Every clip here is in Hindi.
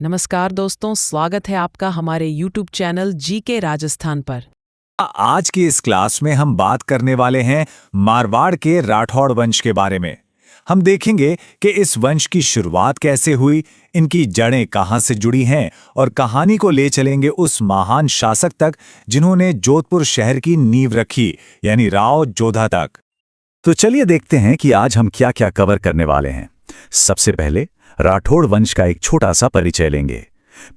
नमस्कार दोस्तों, स्वागत है आपका हमारे YouTube चैनल जीके राजस्थान पर। आज की इस क्लास में हम बात करने वाले हैं मारवाड़ के राठौड़ वंश के बारे में। हम देखेंगे कि इस वंश की शुरुआत कैसे हुई, इनकी जड़ें कहां से जुड़ी हैं और कहानी को ले चलेंगे उस महान शासक तक जिन्होंने जोधपुर शहर की नींव रखी, यानी राव जोधा तक। तो चलिए देखते हैं कि आज हम क्या क्या कवर करने वाले हैं। सबसे पहले राठौड़ वंश का एक छोटा सा परिचय लेंगे,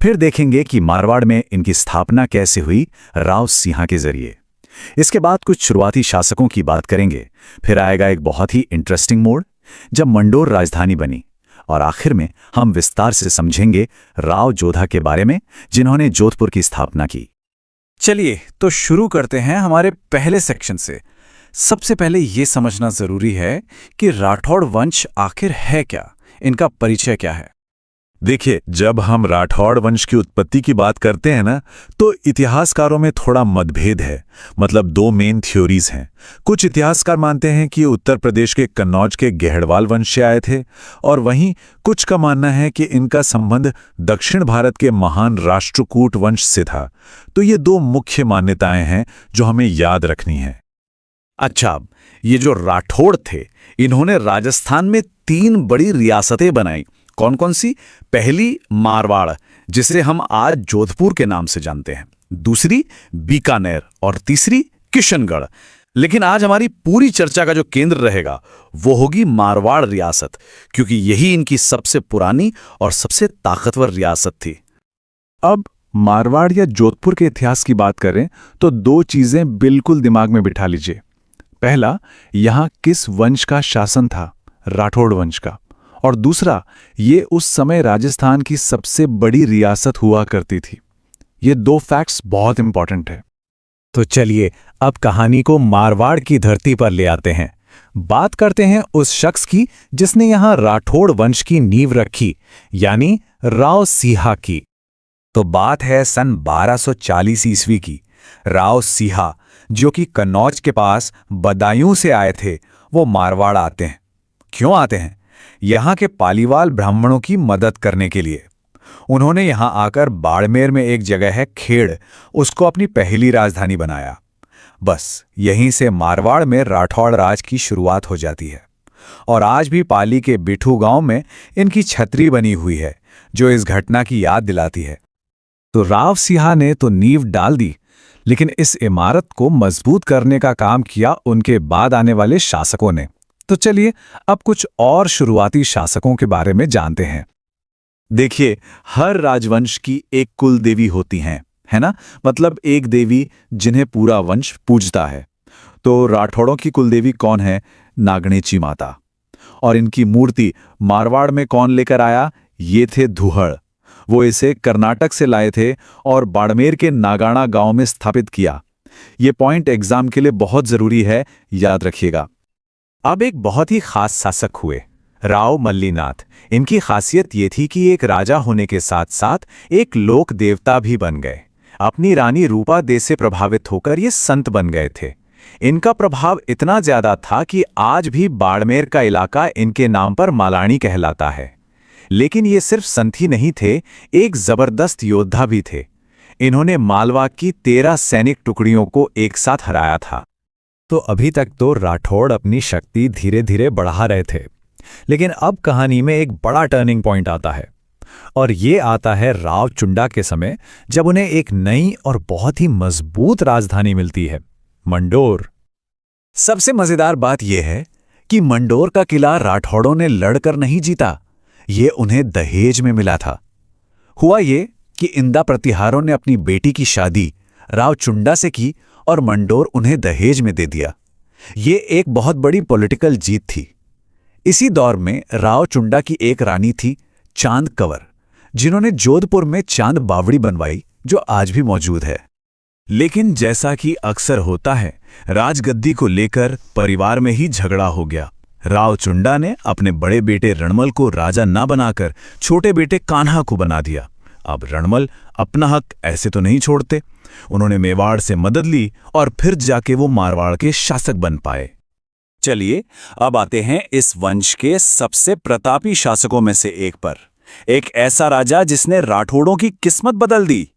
फिर देखेंगे कि मारवाड़ में इनकी स्थापना कैसे हुई राव सिंह के जरिए। इसके बाद कुछ शुरुआती शासकों की बात करेंगे, फिर आएगा एक बहुत ही इंटरेस्टिंग मोड़ जब मंडोर राजधानी बनी, और आखिर में हम विस्तार से समझेंगे राव जोधा के बारे में जिन्होंने जोधपुर की स्थापना की। चलिए तो शुरू करते हैं हमारे पहले सेक्शन से। सबसे पहले ये समझना जरूरी है कि राठौड़ वंश आखिर है क्या, इनका परिचय क्या है। देखिए, जब हम राठौड़ वंश की उत्पत्ति की बात करते हैं ना, तो इतिहासकारों में थोड़ा मतभेद है। मतलब दो मेन थ्योरीज हैं। कुछ इतिहासकार मानते हैं कि उत्तर प्रदेश के कन्नौज के गेहड़वाल वंश से आए थे, और वहीं कुछ का मानना है कि इनका संबंध दक्षिण भारत के महान राष्ट्रकूट वंश से था। तो ये दो मुख्य मान्यताएं हैं जो हमें याद रखनी है। अच्छा, ये जो राठौड़ थे, इन्होंने राजस्थान में 3 बड़ी रियासतें बनाई। कौन कौन सी? पहली मारवाड़, जिसे हम आज जोधपुर के नाम से जानते हैं, दूसरी बीकानेर और तीसरी किशनगढ़। लेकिन आज हमारी पूरी चर्चा का जो केंद्र रहेगा वो होगी मारवाड़ रियासत, क्योंकि यही इनकी सबसे पुरानी और सबसे ताकतवर रियासत थी। अब मारवाड़ या जोधपुर के इतिहास की बात करें तो दो चीजें बिल्कुल दिमाग में बिठा लीजिए। पहला, यहां किस वंश का शासन था? राठौड़ वंश का। और दूसरा, ये उस समय राजस्थान की सबसे बड़ी रियासत हुआ करती थी। ये दो फैक्ट्स बहुत इंपॉर्टेंट है। तो चलिए अब कहानी को मारवाड़ की धरती पर ले आते हैं। बात करते हैं उस शख्स की जिसने यहां राठौड़ वंश की नींव रखी, यानी राव सिंह की। तो बात है सन 1240 ईस्वी की। राव सिंह, जो कि कन्नौज के पास बदायूं से आए थे, वो मारवाड़ आते हैं। क्यों आते हैं? यहाँ के पालीवाल ब्राह्मणों की मदद करने के लिए। उन्होंने यहाँ आकर बाड़मेर में एक जगह है खेड़, उसको अपनी पहली राजधानी बनाया। बस यहीं से मारवाड़ में राठौड़ राज की शुरुआत हो जाती है। और आज भी पाली के बिठू गांव में इनकी छतरी बनी हुई है जो इस घटना की याद दिलाती है। तो राव सिंह ने तो नींव डाल दी, लेकिन इस इमारत को मजबूत करने का काम किया उनके बाद आने वाले शासकों ने। तो चलिए अब कुछ और शुरुआती शासकों के बारे में जानते हैं। देखिए, हर राजवंश की एक कुल देवी होती हैं, है ना? मतलब एक देवी जिन्हें पूरा वंश पूजता है। तो राठौड़ों की कुलदेवी कौन है? नागणेची माता। और इनकी मूर्ति मारवाड़ में कौन लेकर आया? ये थे धुहड़। वो इसे कर्नाटक से लाए थे और बाड़मेर के नागाणा गांव में स्थापित किया। ये पॉइंट एग्जाम के लिए बहुत जरूरी है, याद रखिएगा। अब एक बहुत ही खास शासक हुए, राव मल्लीनाथ। इनकी खासियत ये थी कि एक राजा होने के साथ साथ एक लोक देवता भी बन गए। अपनी रानी रूपा दे से प्रभावित होकर ये संत बन गए थे। इनका प्रभाव इतना ज्यादा था कि आज भी बाड़मेर का इलाका इनके नाम पर मालानी कहलाता है। लेकिन ये सिर्फ संत ही नहीं थे, एक जबरदस्त योद्धा भी थे। इन्होंने मालवा की 13 सैनिक टुकड़ियों को एक साथ हराया था। तो अभी तक तो राठौड़ अपनी शक्ति धीरे धीरे बढ़ा रहे थे, लेकिन अब कहानी में एक बड़ा टर्निंग पॉइंट आता है, और ये आता है राव चुंडा के समय, जब उन्हें एक नई और बहुत ही मजबूत राजधानी मिलती है, मंडोर। सबसे मजेदार बात यह है कि मंडोर का किला राठौड़ों ने लड़कर नहीं जीता, ये उन्हें दहेज में मिला था। हुआ ये कि इंदा प्रतिहारों ने अपनी बेटी की शादी राव चुंडा से की और मंडोर उन्हें दहेज में दे दिया। ये एक बहुत बड़ी पॉलिटिकल जीत थी। इसी दौर में राव चुंडा की एक रानी थी, चांद कंवर, जिन्होंने जोधपुर में चांद बावड़ी बनवाई, जो आज भी मौजूद है। लेकिन जैसा कि अक्सर होता है, राजगद्दी को लेकर परिवार में ही झगड़ा हो गया। राव चुंडा ने अपने बड़े बेटे रणमल को राजा ना बनाकर छोटे बेटे कान्हा को बना दिया। अब रणमल अपना हक ऐसे तो नहीं छोड़ते। उन्होंने मेवाड़ से मदद ली और फिर जाके वो मारवाड़ के शासक बन पाए। चलिए अब आते हैं इस वंश के सबसे प्रतापी शासकों में से एक पर, एक ऐसा राजा जिसने राठौड़ों की किस्मत बदल दी।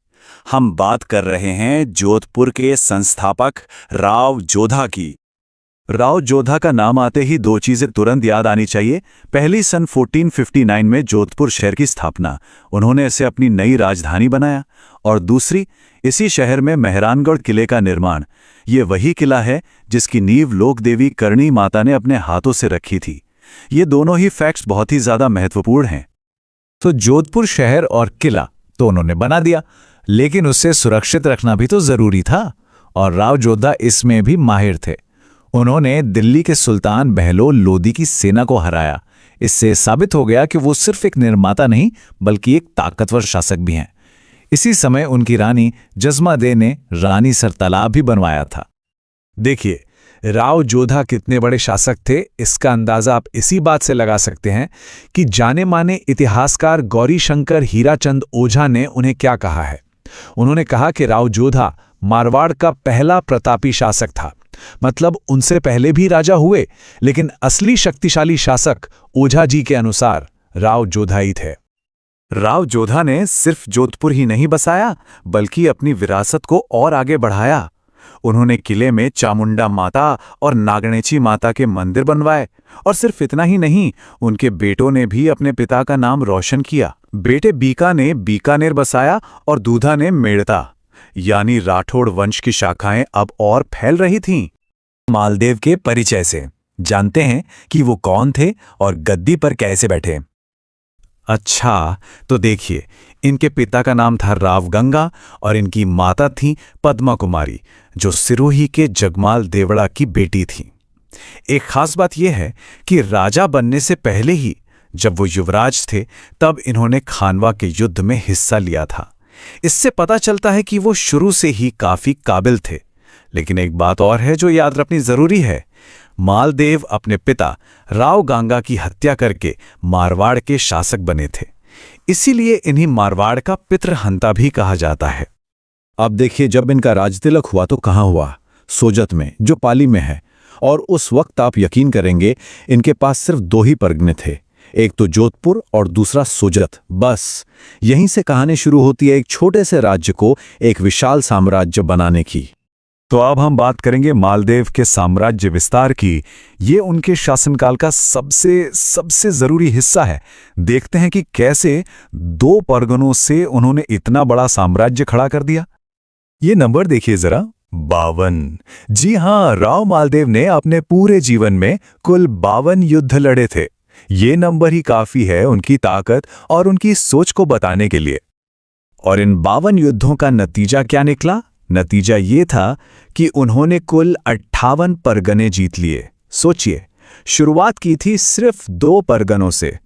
हम बात कर रहे हैं जोधपुर के संस्थापक राव जोधा की। राव जोधा का नाम आते ही दो चीजें तुरंत याद आनी चाहिए। पहली, सन 1459 में जोधपुर शहर की स्थापना, उन्होंने इसे अपनी नई राजधानी बनाया। और दूसरी, इसी शहर में मेहरानगढ़ किले का निर्माण। ये वही किला है जिसकी नींव लोकदेवी करणी माता ने अपने हाथों से रखी थी। ये दोनों ही फैक्ट्स बहुत ही ज्यादा महत्वपूर्ण हैं। तो जोधपुर शहर और किला तो उन्होंने बना दिया, लेकिन उसे सुरक्षित रखना भी तो जरूरी था, और राव जोधा इसमें भी माहिर थे। उन्होंने दिल्ली के सुल्तान बहलोल लोदी की सेना को हराया। इससे साबित हो गया कि वो सिर्फ एक निर्माता नहीं बल्कि एक ताकतवर शासक भी हैं। इसी समय उनकी रानी जज़्मा दे ने रानी सर तालाब भी बनवाया था। देखिए, राव जोधा कितने बड़े शासक थे, इसका अंदाजा आप इसी बात से लगा सकते हैं कि जाने माने इतिहासकार गौरीशंकर हीराचंद ओझा ने उन्हें क्या कहा है। उन्होंने कहा कि राव जोधा मारवाड़ का पहला प्रतापी शासक था। मतलब उनसे पहले भी राजा हुए, लेकिन असली शक्तिशाली शासक ओझा जी के अनुसार राव जोधा ही थे। राव जोधा ने सिर्फ जोधपुर ही नहीं बसाया, बल्कि अपनी विरासत को और आगे बढ़ाया। उन्होंने किले में चामुंडा माता और नागणेची माता के मंदिर बनवाए। और सिर्फ इतना ही नहीं, उनके बेटों ने भी अपने पिता का नाम रोशन किया। बेटे बीका ने बीकानेर बसाया और दूधा ने मेड़ता। यानी राठौड़ वंश की शाखाएं अब और फैल रही थीं। मालदेव के परिचय से जानते हैं कि वो कौन थे और गद्दी पर कैसे बैठे। अच्छा, तो देखिए, इनके पिता का नाम था राव गंगा और इनकी माता थी पद्मा कुमारी, जो सिरोही के जगमाल देवड़ा की बेटी थी। एक खास बात यह है कि राजा बनने से पहले ही, जब वो युवराज थे, तब इन्होंने खानवा के युद्ध में हिस्सा लिया था। इससे पता चलता है कि वो शुरू से ही काफी काबिल थे। लेकिन एक बात और है जो याद रखनी जरूरी है। मालदेव अपने पिता राव गांगा की हत्या करके मारवाड़ के शासक बने थे। इसीलिए इन्हीं मारवाड़ का पितृहंता भी कहा जाता है। अब देखिए, जब इनका राजतिलक हुआ तो कहाँ हुआ? सोजत में, जो पाली में है। और उस वक्त आप यकीन करेंगे, इनके पास सिर्फ दो ही परगने थे, एक तो जोधपुर और दूसरा सोजत। बस यहीं से कहानी शुरू होती है एक छोटे से राज्य को एक विशाल साम्राज्य बनाने की। तो अब हम बात करेंगे मालदेव के साम्राज्य विस्तार की। ये उनके शासनकाल का सबसे जरूरी हिस्सा है। देखते हैं कि कैसे दो परगनों से उन्होंने इतना बड़ा साम्राज्य खड़ा कर दिया। ये नंबर देखिए जरा, 52। जी हां, राव मालदेव ने अपने पूरे जीवन में कुल 52 युद्ध लड़े थे। ये नंबर ही काफी है उनकी ताकत और उनकी सोच को बताने के लिए। और इन 52 युद्धों का नतीजा क्या निकला? नतीजा ये था कि उन्होंने कुल 58 परगने जीत लिए। सोचिए, शुरुआत की थी सिर्फ 2 परगनों से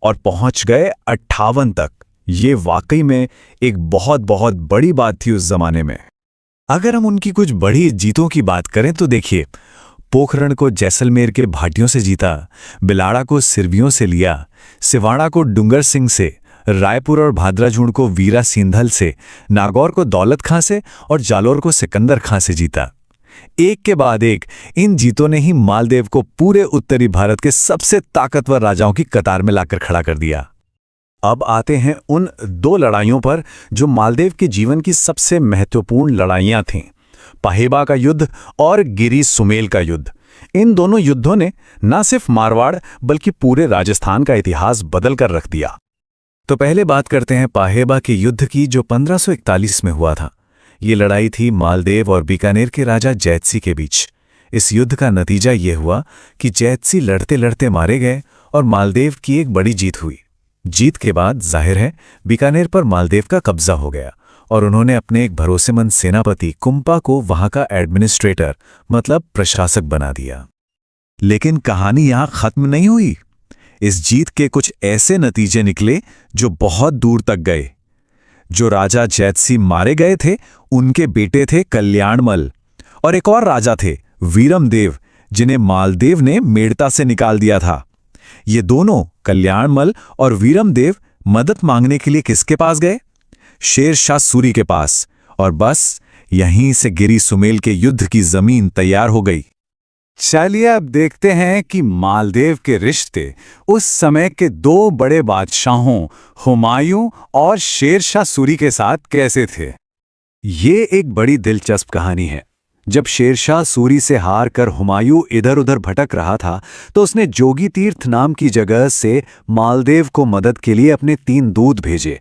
और पहुंच गए 58 तक। ये वाकई में एक बहुत बहुत बड़ी बात थी उस जमाने में। अगर हम उनकी कुछ बड़ी जीतों की बात करें तो देखिए, पोखरण को जैसलमेर के भाटियों से जीता, बिलाड़ा को सिरवियों से लिया, सिवाड़ा को डूंगर सिंह से, रायपुर और भाद्राझूण को वीरा सिंधल से, नागौर को दौलत खां से और जालोर को सिकंदर खां से जीता। एक के बाद एक इन जीतों ने ही मालदेव को पूरे उत्तरी भारत के सबसे ताकतवर राजाओं की कतार में लाकर खड़ा कर दिया। अब आते हैं उन 2 लड़ाइयों पर जो मालदेव के जीवन की सबसे महत्वपूर्ण लड़ाइयां थीं, पहेबा का युद्ध और गिरी सुमेल का युद्ध। इन दोनों युद्धों ने न सिर्फ मारवाड़ बल्कि पूरे राजस्थान का इतिहास बदल कर रख दिया। तो पहले बात करते हैं पहेबा के युद्ध की, जो 1541 में हुआ था। ये लड़ाई थी मालदेव और बीकानेर के राजा जैतसी के बीच। इस युद्ध का नतीजा ये हुआ कि जैतसी लड़ते लड़ते मारे गए और मालदेव की एक बड़ी जीत हुई। जीत के बाद जाहिर है बीकानेर पर मालदेव का कब्जा हो गया और उन्होंने अपने एक भरोसेमंद सेनापति कुंपा को वहां का एडमिनिस्ट्रेटर मतलब प्रशासक बना दिया। लेकिन कहानी यहां खत्म नहीं हुई। इस जीत के कुछ ऐसे नतीजे निकले जो बहुत दूर तक गए। जो राजा जैतसी मारे गए थे, उनके बेटे थे कल्याणमल, और एक और राजा थे वीरमदेव, जिन्हें मालदेव ने मेड़ता से निकाल दिया था। ये दोनों, कल्याणमल और वीरमदेव, मदद मांगने के लिए किसके पास गए? शेर शाह सूरी के पास। और बस यहीं से गिरी सुमेल के युद्ध की जमीन तैयार हो गई। चलिए अब देखते हैं कि मालदेव के रिश्ते उस समय के दो बड़े बादशाहों हुमायूं और शेर शाह सूरी के साथ कैसे थे। ये एक बड़ी दिलचस्प कहानी है। जब शेर शाह सूरी से हार कर हुमायूं इधर उधर भटक रहा था तो उसने जोगी तीर्थ नाम की जगह से मालदेव को मदद के लिए अपने 3 दूत भेजे,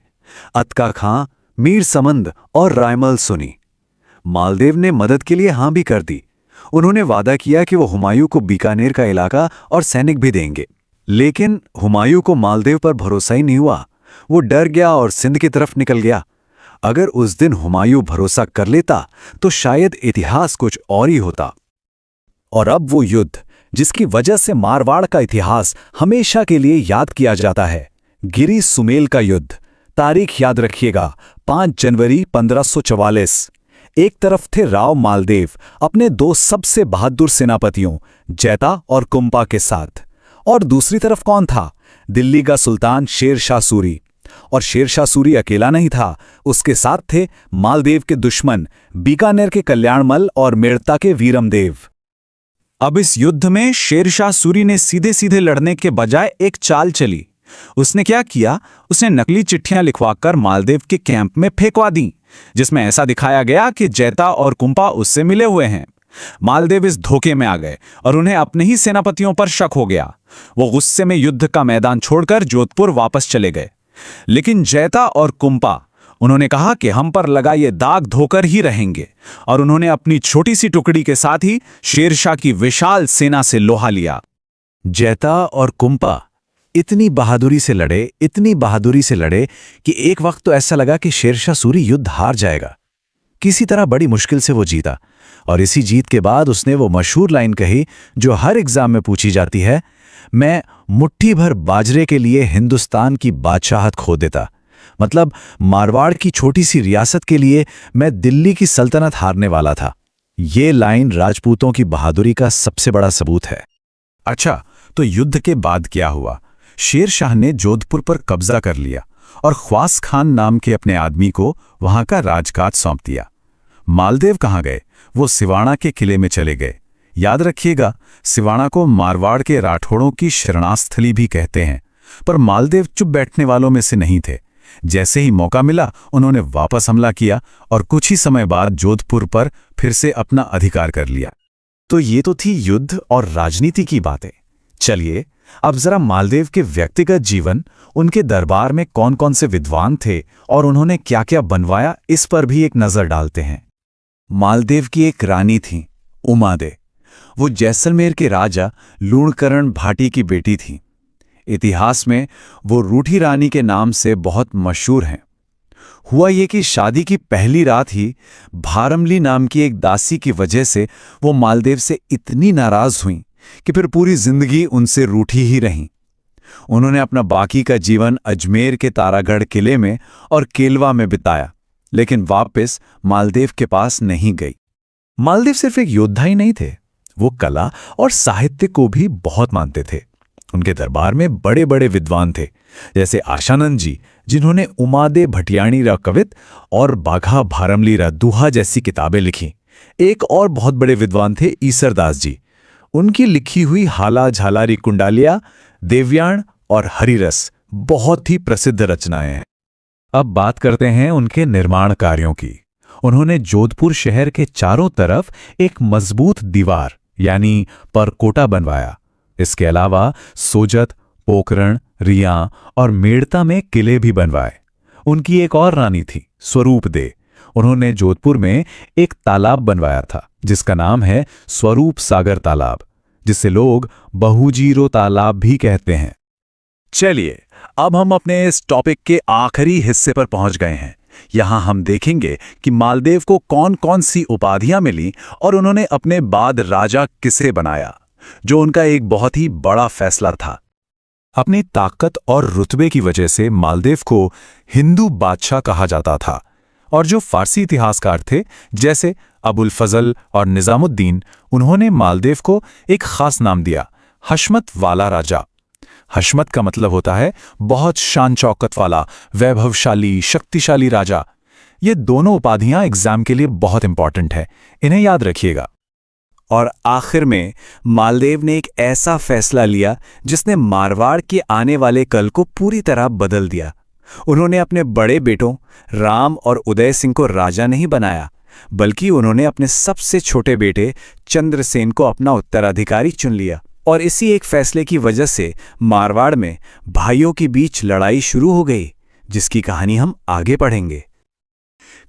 अतका खां, मीर समंद और रायमल सुनी। मालदेव ने मदद के लिए हां भी कर दी। उन्होंने वादा किया कि वो हुमायूं को बीकानेर का इलाका और सैनिक भी देंगे। लेकिन हुमायूं को मालदेव पर भरोसा ही नहीं हुआ। वो डर गया और सिंध की तरफ निकल गया। अगर उस दिन हुमायूं भरोसा कर लेता तो शायद इतिहास कुछ और ही होता। और अब वो युद्ध जिसकी वजह से मारवाड़ का इतिहास हमेशा के लिए याद किया जाता है, गिरी सुमेल का युद्ध। तारीख याद रखिएगा, 5 जनवरी 1544। एक तरफ थे राव मालदेव अपने 2 सबसे बहादुर सेनापतियों जैता और कुंपा के साथ, और दूसरी तरफ कौन था? दिल्ली का सुल्तान शेर शाह सूरी। और शेर शाह सूरी अकेला नहीं था, उसके साथ थे मालदेव के दुश्मन बीकानेर के कल्याणमल और मेड़ता के वीरमदेव। अब इस युद्ध में शेर शाह सूरी ने सीधे सीधे लड़ने के बजाय एक चाल चली। उसने क्या किया? उसने नकली चिट्ठियां लिखवाकर मालदेव के कैंप में फेंकवा दी, जिसमें ऐसा दिखाया गया कि जैता और कुंपा उससे मिले हुए हैं। मालदेव इस धोखे में आ गए और उन्हें अपने ही सेनापतियों पर शक हो गया। वो गुस्से में युद्ध का मैदान छोड़कर जोधपुर वापस चले गए। लेकिन जैता और कुंपा, उन्होंने कहा कि हम पर लगा ये दाग धोकर ही रहेंगे, और उन्होंने अपनी छोटी सी टुकड़ी के साथ ही शेरशाह की विशाल सेना से लोहा लिया। जैता और कुंपा इतनी बहादुरी से लड़े कि एक वक्त तो ऐसा लगा कि शेर शाह सूरी युद्ध हार जाएगा। किसी तरह बड़ी मुश्किल से वो जीता, और इसी जीत के बाद उसने वो मशहूर लाइन कही जो हर एग्जाम में पूछी जाती है, मैं मुट्ठी भर बाजरे के लिए हिंदुस्तान की बादशाहत खो देता। मतलब मारवाड़ की छोटी सी रियासत के लिए मैं दिल्ली की सल्तनत हारने वाला था। ये लाइन राजपूतों की बहादुरी का सबसे बड़ा सबूत है। अच्छा, तो युद्ध के बाद क्या हुआ? शेर शाह ने जोधपुर पर कब्जा कर लिया और ख्वास खान नाम के अपने आदमी को वहां का राजकाज सौंप दिया। मालदेव कहाँ गए? वो सिवाना के किले में चले गए। याद रखिएगा, सिवाना को मारवाड़ के राठौड़ों की शरणास्थली भी कहते हैं। पर मालदेव चुप बैठने वालों में से नहीं थे। जैसे ही मौका मिला उन्होंने वापस हमला किया और कुछ ही समय बाद जोधपुर पर फिर से अपना अधिकार कर लिया। तो ये तो थी युद्ध और राजनीति की बातें। चलिए अब जरा मालदेव के व्यक्तिगत जीवन, उनके दरबार में कौन कौन से विद्वान थे और उन्होंने क्या क्या बनवाया, इस पर भी एक नजर डालते हैं। मालदेव की एक रानी थी, उमादे। वो जैसलमेर के राजा लूणकरण भाटी की बेटी थी। इतिहास में वो रूठी रानी के नाम से बहुत मशहूर हैं। हुआ ये कि शादी की पहली रात ही भारमली नाम की एक दासी की वजह से वो मालदेव से इतनी नाराज हुईं कि फिर पूरी जिंदगी उनसे रूठी ही रहीं। उन्होंने अपना बाकी का जीवन अजमेर के तारागढ़ किले में और केलवा में बिताया, लेकिन वापस मालदेव के पास नहीं गई। मालदेव सिर्फ एक योद्धा ही नहीं थे, वो कला और साहित्य को भी बहुत मानते थे। उनके दरबार में बड़े बड़े विद्वान थे, जैसे आशानंद जी, जिन्होंने उमादे भटियाणी कवित और बाघा भारमली दुहा जैसी किताबें लिखी। एक और बहुत बड़े विद्वान थे ईसरदास जी। उनकी लिखी हुई हाला झालारी कुंडालिया, देवयान और हरिरस बहुत ही प्रसिद्ध रचनाएं हैं। अब बात करते हैं उनके निर्माण कार्यों की। उन्होंने जोधपुर शहर के चारों तरफ एक मजबूत दीवार यानी परकोटा बनवाया। इसके अलावा सोजत, पोकरण, रियां और मेड़ता में किले भी बनवाए। उनकी एक और रानी थी, स्वरूप दे। उन्होंने जोधपुर में एक तालाब बनवाया था जिसका नाम है स्वरूप सागर तालाब, जिसे लोग बहुजीरो तालाब भी कहते हैं। चलिए अब हम अपने इस टॉपिक के आखिरी हिस्से पर पहुंच गए हैं। यहां हम देखेंगे कि मालदेव को कौन कौन सी उपाधियां मिली और उन्होंने अपने बाद राजा किसे बनाया, जो उनका एक बहुत ही बड़ा फैसला था। अपनी ताकत और रुतबे की वजह से मालदेव को हिंदू बादशाह कहा जाता था, और जो फारसी इतिहासकार थे जैसे अबुल फजल और निजामुद्दीन, उन्होंने मालदेव को एक खास नाम दिया, हशमत वाला राजा। हशमत का मतलब होता है बहुत शान शौकत वाला, वैभवशाली, शक्तिशाली राजा। ये दोनों उपाधियां एग्जाम के लिए बहुत इंपॉर्टेंट है, इन्हें याद रखिएगा। और आखिर में मालदेव ने एक ऐसा फैसला लिया जिसने मारवाड़ के आने वाले कल को पूरी तरह बदल दिया। उन्होंने अपने बड़े बेटों राम और उदय सिंह को राजा नहीं बनाया, बल्कि उन्होंने अपने सबसे छोटे बेटे चंद्रसेन को अपना उत्तराधिकारी चुन लिया। और इसी एक फैसले की वजह से मारवाड़ में भाइयों के बीच लड़ाई शुरू हो गई, जिसकी कहानी हम आगे पढ़ेंगे।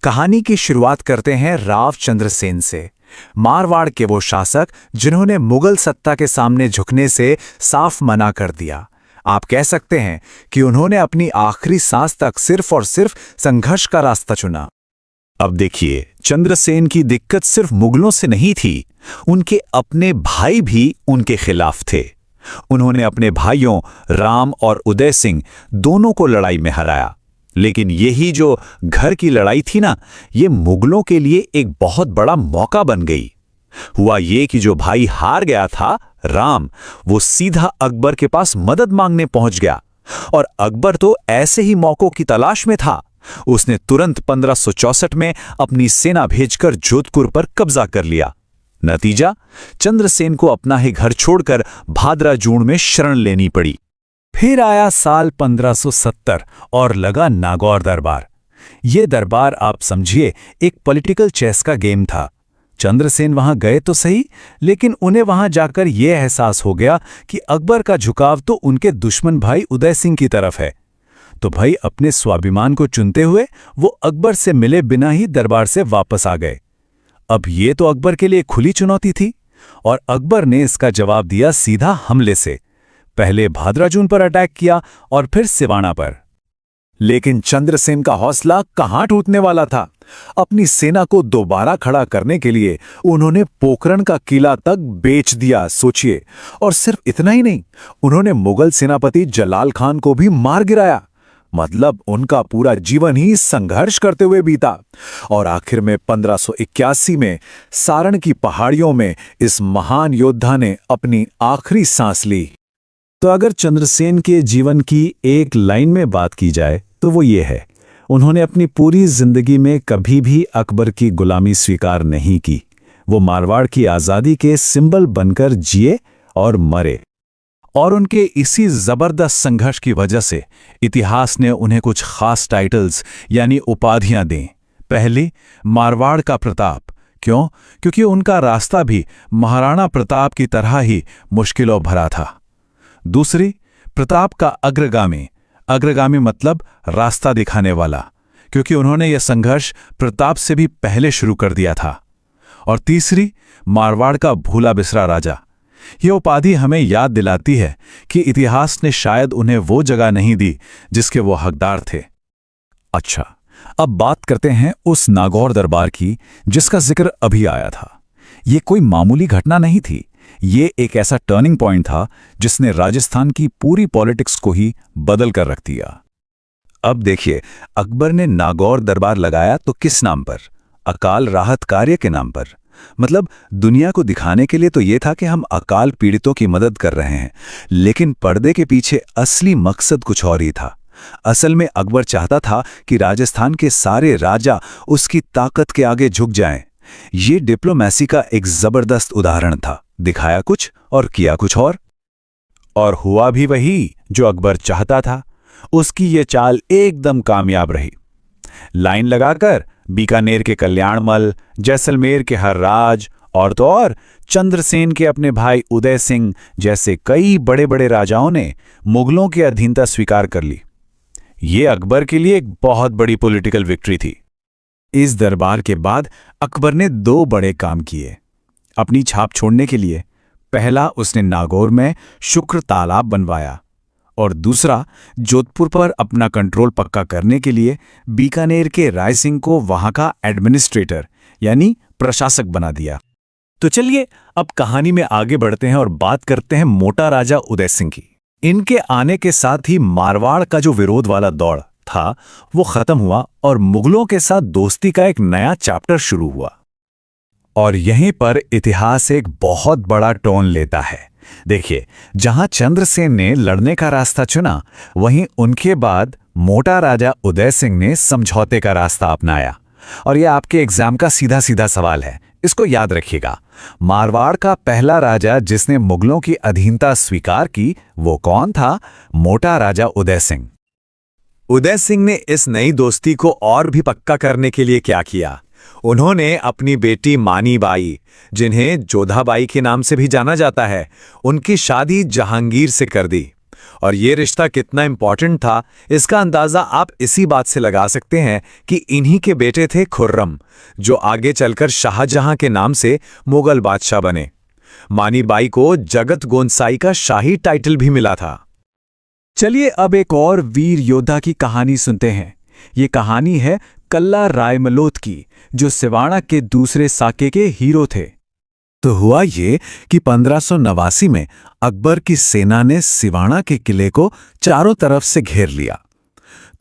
कहानी की शुरुआत करते हैं राव चंद्रसेन से, मारवाड़ के वो शासक जिन्होंने मुगल सत्ता के सामने झुकने से साफ मना कर दिया। आप कह सकते हैं कि उन्होंने अपनी आखिरी सांस तक सिर्फ और सिर्फ संघर्ष का रास्ता चुना। अब देखिए, चंद्रसेन की दिक्कत सिर्फ मुगलों से नहीं थी, उनके अपने भाई भी उनके खिलाफ थे। उन्होंने अपने भाइयों राम और उदय सिंह दोनों को लड़ाई में हराया, लेकिन यही जो घर की लड़ाई थी ना, ये मुगलों के लिए एक बहुत बड़ा मौका बन गई। हुआ ये कि जो भाई हार गया था राम, वो सीधा अकबर के पास मदद मांगने पहुंच गया, और अकबर तो ऐसे ही मौकों की तलाश में था। उसने तुरंत 1564 में अपनी सेना भेजकर जोधपुर पर कब्जा कर लिया। नतीजा, चंद्रसेन को अपना ही घर छोड़कर भादरा जून में शरण लेनी पड़ी। फिर आया साल 1570 और लगा नागौर दरबार। ये दरबार आप समझिए एक पॉलिटिकल चेस का गेम था। चंद्रसेन वहां गए तो सही, लेकिन उन्हें वहां जाकर यह एहसास हो गया कि अकबर का झुकाव तो उनके दुश्मन भाई उदय सिंह की तरफ है। तो भाई अपने स्वाभिमान को चुनते हुए वो अकबर से मिले बिना ही दरबार से वापस आ गए। अब ये तो अकबर के लिए खुली चुनौती थी, और अकबर ने इसका जवाब दिया सीधा हमले से। पहले भादराजून पर अटैक किया और फिर सिवाना पर। लेकिन चंद्रसेन का हौसला कहां टूटने वाला था। अपनी सेना को दोबारा खड़ा करने के लिए उन्होंने पोखरण का किला तक बेच दिया, सोचिए। और सिर्फ इतना ही नहीं, उन्होंने मुगल सेनापति जलाल खान को भी मार गिराया। मतलब उनका पूरा जीवन ही संघर्ष करते हुए बीता। और आखिर में 1581 में सारण की पहाड़ियों में इस महान योद्धा ने अपनी आखिरी सांस ली। तो अगर चंद्रसेन के जीवन की एक लाइन में बात की जाए तो वो ये है, उन्होंने अपनी पूरी जिंदगी में कभी भी अकबर की गुलामी स्वीकार नहीं की। वो मारवाड़ की आज़ादी के सिंबल बनकर जिए और मरे। और उनके इसी जबरदस्त संघर्ष की वजह से इतिहास ने उन्हें कुछ खास टाइटल्स यानी उपाधियां दी। पहली, मारवाड़ का प्रताप। क्यों? क्योंकि उनका रास्ता भी महाराणा प्रताप की तरह ही मुश्किलों भरा था। दूसरी, प्रताप का अग्रगामी। अग्रगामी मतलब रास्ता दिखाने वाला, क्योंकि उन्होंने यह संघर्ष प्रताप से भी पहले शुरू कर दिया था। और तीसरी, मारवाड़ का भूला बिसरा राजा। यह उपाधि हमें याद दिलाती है कि इतिहास ने शायद उन्हें वो जगह नहीं दी जिसके वो हकदार थे। अच्छा, अब बात करते हैं उस नागौर दरबार की जिसका जिक्र अभी आया था। ये कोई मामूली घटना नहीं थी। ये एक ऐसा टर्निंग पॉइंट था जिसने राजस्थान की पूरी पॉलिटिक्स को ही बदल कर रख दिया। अब देखिए, अकबर ने नागौर दरबार लगाया तो किस नाम पर? अकाल राहत कार्य के नाम पर। मतलब दुनिया को दिखाने के लिए तो ये था कि हम अकाल पीड़ितों की मदद कर रहे हैं, लेकिन पर्दे के पीछे असली मकसद कुछ और ही था। असल में अकबर चाहता था कि राजस्थान के सारे राजा उसकी ताकत के आगे झुक जाएं। ये डिप्लोमेसी का एक जबरदस्त उदाहरण था। दिखाया कुछ और किया कुछ और हुआ भी वही जो अकबर चाहता था। उसकी ये चाल एकदम कामयाब रही। लाइन लगाकर बीकानेर के कल्याणमल, जैसलमेर के हर्राज और तो और चंद्रसेन के अपने भाई उदय सिंह जैसे कई बड़े बड़े राजाओं ने मुगलों की अधीनता स्वीकार कर ली। ये अकबर के लिए एक बहुत बड़ी पॉलिटिकल विक्ट्री थी। इस दरबार के बाद अकबर ने दो बड़े काम किए अपनी छाप छोड़ने के लिए। पहला, उसने नागौर में शुक्र तालाब बनवाया, और दूसरा, जोधपुर पर अपना कंट्रोल पक्का करने के लिए बीकानेर के राय सिंह को वहां का एडमिनिस्ट्रेटर यानी प्रशासक बना दिया। तो चलिए अब कहानी में आगे बढ़ते हैं और बात करते हैं मोटा राजा उदय सिंह की। इनके आने के साथ ही मारवाड़ का जो विरोध वाला दौर था वो खत्म हुआ और मुगलों के साथ दोस्ती का एक नया चैप्टर शुरू हुआ। और यहीं पर इतिहास एक बहुत बड़ा टर्न लेता है। देखिए, जहां चंद्रसेन ने लड़ने का रास्ता चुना, वहीं उनके बाद मोटा राजा उदय सिंह ने समझौते का रास्ता अपनाया। और यह आपके एग्जाम का सीधा सीधा सवाल है, इसको याद रखिएगा, मारवाड़ का पहला राजा जिसने मुगलों की अधीनता स्वीकार की वो कौन था? मोटा राजा उदय सिंह। उदय सिंह ने इस नई दोस्ती को और भी पक्का करने के लिए क्या किया? उन्होंने अपनी बेटी मानी बाई, जिन्हें जोधाबाई के नाम से भी जाना जाता है, उनकी शादी जहांगीर से कर दी। और ये रिश्ता कितना इंपॉर्टेंट था इसका अंदाजा आप इसी बात से लगा सकते हैं कि इन्हीं के बेटे थे खुर्रम, जो आगे चलकर शाहजहां के नाम से मुगल बादशाह बने। मानी बाई को जगत गोंसाई का शाही टाइटल भी मिला था। चलिए अब एक और वीर योद्धा की कहानी सुनते हैं। ये कहानी है कल्ला रायमलोत की, जो सिवाड़ा के दूसरे साके के हीरो थे। तो हुआ ये कि 1589 में अकबर की सेना ने सिवाड़ा के किले को चारों तरफ से घेर लिया।